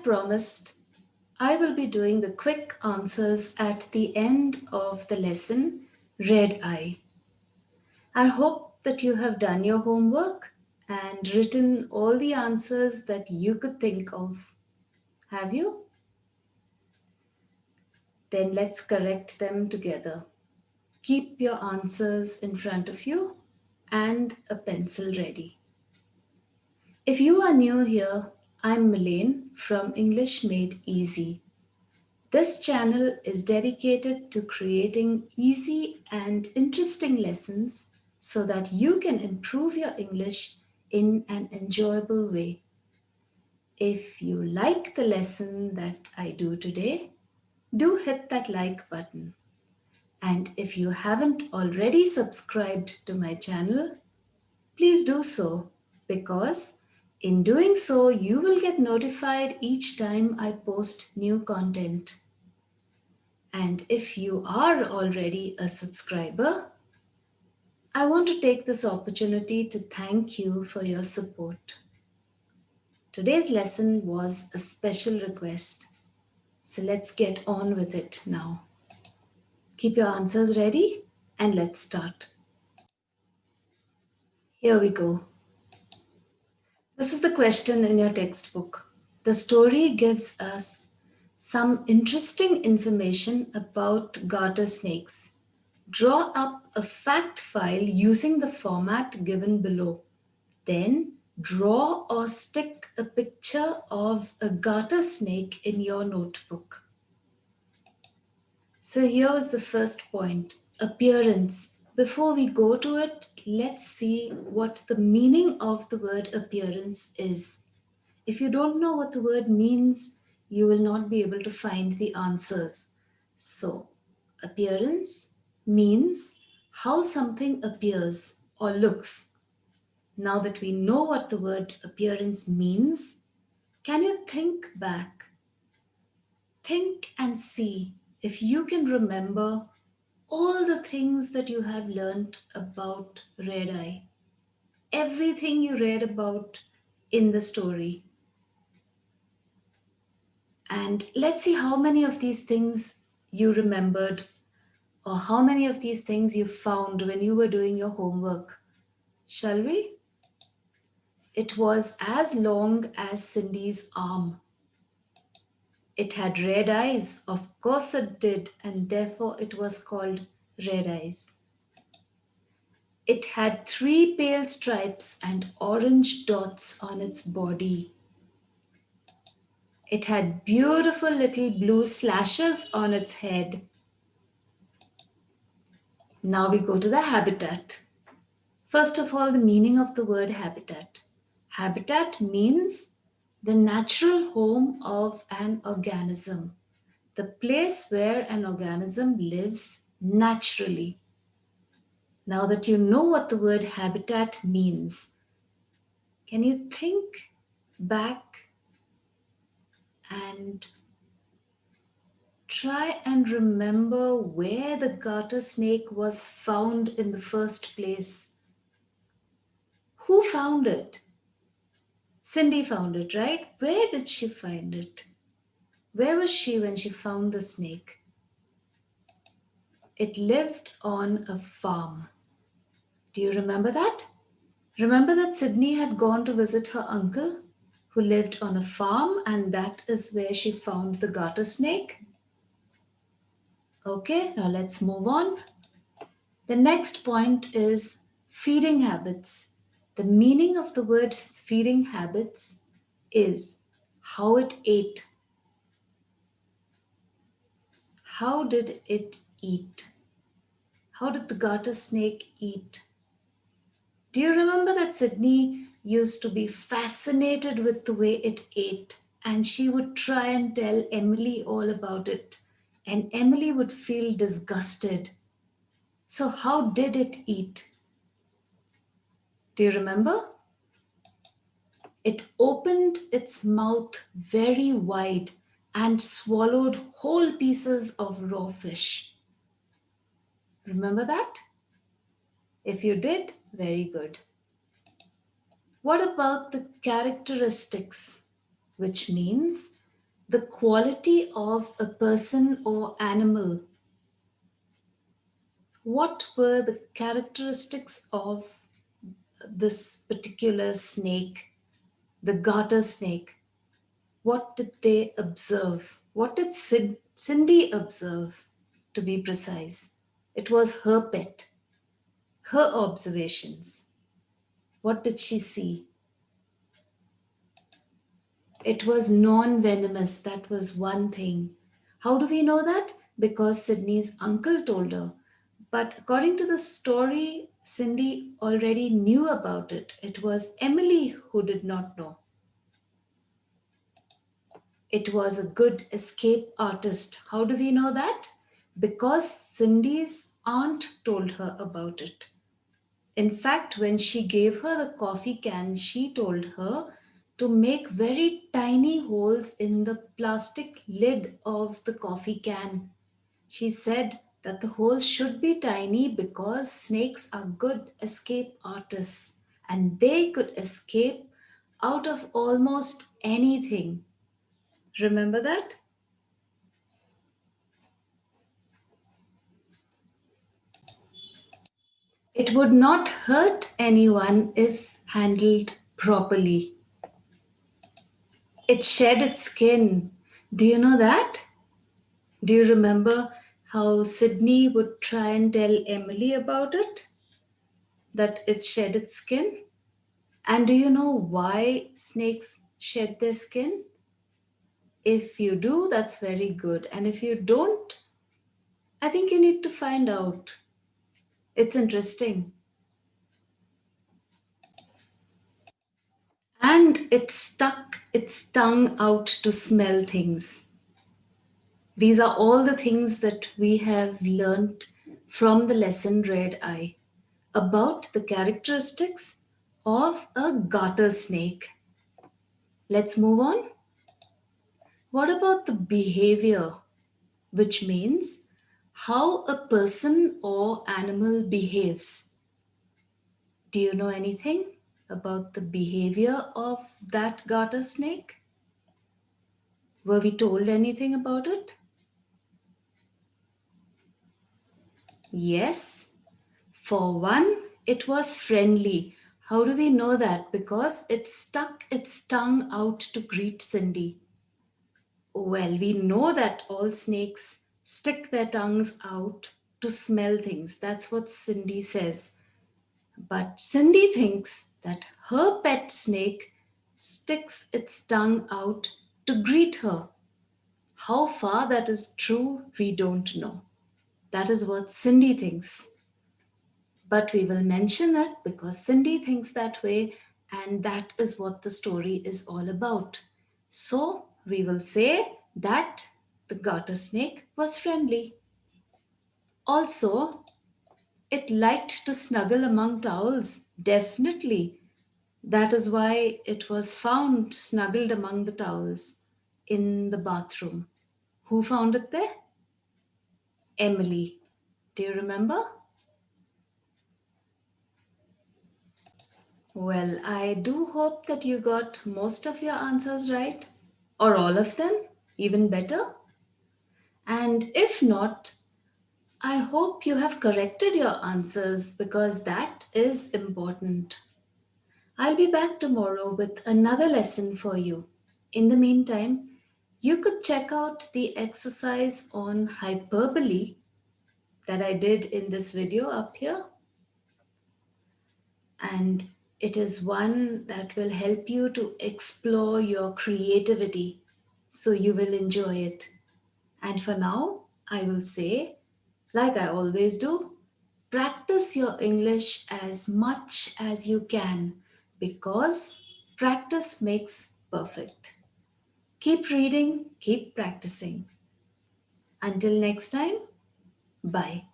promised, I will be doing the quick answers at the end of the lesson, Red Eye. I hope that you have done your homework and written all the answers that you could think of. Have you? Then let's correct them together. Keep your answers in front of you and a pencil ready. If you are new here, I'm Melaine from English Made Easy. This channel is dedicated to creating easy and interesting lessons so that you can improve your English in an enjoyable way. If you like the lesson that I do today, do hit that like button. And if you haven't already subscribed to my channel, please do so because in doing so, you will get notified each time I post new content. And if you are already a subscriber, I want to take this opportunity to thank you for your support. Today's lesson was a special request, so let's get on with it now. Keep your answers ready and let's start. Here we go. This is the question in your textbook. The story gives us some interesting information about garter snakes. Draw up a fact file using the format given below. Then draw or stick a picture of a garter snake in your notebook. So here is the first point, appearance. Before we go to it, let's see what the meaning of the word appearance is. If you don't know what the word means, you will not be able to find the answers. So, appearance means how something appears or looks. Now that we know what the word appearance means, can you think back? Think and see if you can remember all the things that you have learnt about Red Eye. Everything you read about in the story. And let's see how many of these things you remembered or how many of these things you found when you were doing your homework. Shall we? It was as long as Cindy's arm. It had red eyes, of course it did, and therefore it was called Red Eyes. It had 3 pale stripes and orange dots on its body. It had beautiful little blue slashes on its head. Now we go to the habitat. First of all, the meaning of the word habitat. Habitat means the natural home of an organism, the place where an organism lives naturally. Now that you know what the word habitat means, can you think back and try and remember where the garter snake was found in the first place? Who found it? Cindy found it, right? Where did she find it? Where was she when she found the snake? It lived on a farm. Do you remember that? Remember that Sydney had gone to visit her uncle who lived on a farm, and that is where she found the garter snake? Okay, now let's move on. The next point is feeding habits. The meaning of the word feeding habits is how it ate. How did it eat? How did the garter snake eat? Do you remember that Sydney used to be fascinated with the way it ate, and she would try and tell Emily all about it, and Emily would feel disgusted. So how did it eat? Do you remember? It opened its mouth very wide and swallowed whole pieces of raw fish. Remember that? If you did, very good. What about the characteristics, which means the quality of a person or animal. What were the characteristics of this particular snake, the garter snake? What did they observe? What did Cindy observe, to be precise? It was her pet, her observations. What did she see? It was non venomous, that was one thing. How do we know that? Because Sydney's uncle told her. But according to the story, Cindy already knew about it. It was Emily who did not know. It was a good escape artist. How do we know that? Because Cindy's aunt told her about it. In fact, when she gave her the coffee can, she told her to make very tiny holes in the plastic lid of the coffee can. She said that the holes should be tiny because snakes are good escape artists and they could escape out of almost anything. Remember that? It would not hurt anyone if handled properly. It shed its skin. Do you know that? Do you remember how Sydney would try and tell Emily about it? That it shed its skin? And do you know why snakes shed their skin? If you do, that's very good. And if you don't, I think you need to find out. It's interesting. And it stuck its tongue out to smell things. These are all the things that we have learnt from the lesson Red Eye about the characteristics of a garter snake. Let's move on. What about the behavior, which means how a person or animal behaves? Do you know anything about the behavior of that garter snake? Were we told anything about it? Yes. For one, it was friendly. How do we know that? Because it stuck its tongue out to greet Cindy. Well, we know that all snakes stick their tongues out to smell things. That's what Cindy says. But Cindy thinks that her pet snake sticks its tongue out to greet her. How far that is true, we don't know. That is what Cindy thinks. But we will mention it because Cindy thinks that way, and that is what the story is all about. So we will say that the garter snake was friendly. Also, it liked to snuggle among towels. Definitely. That is why it was found snuggled among the towels in the bathroom. Who found it there? Emily. Do you remember? Well, I do hope that you got most of your answers right, or all of them, even better. And if not, I hope you have corrected your answers because that is important. I'll be back tomorrow with another lesson for you. In the meantime, you could check out the exercise on hyperbole that I did in this video up here. And it is one that will help you to explore your creativity so you will enjoy it. And for now, I will say, like I always do, practice your English as much as you can because practice makes perfect. Keep reading, keep practicing. Until next time, bye.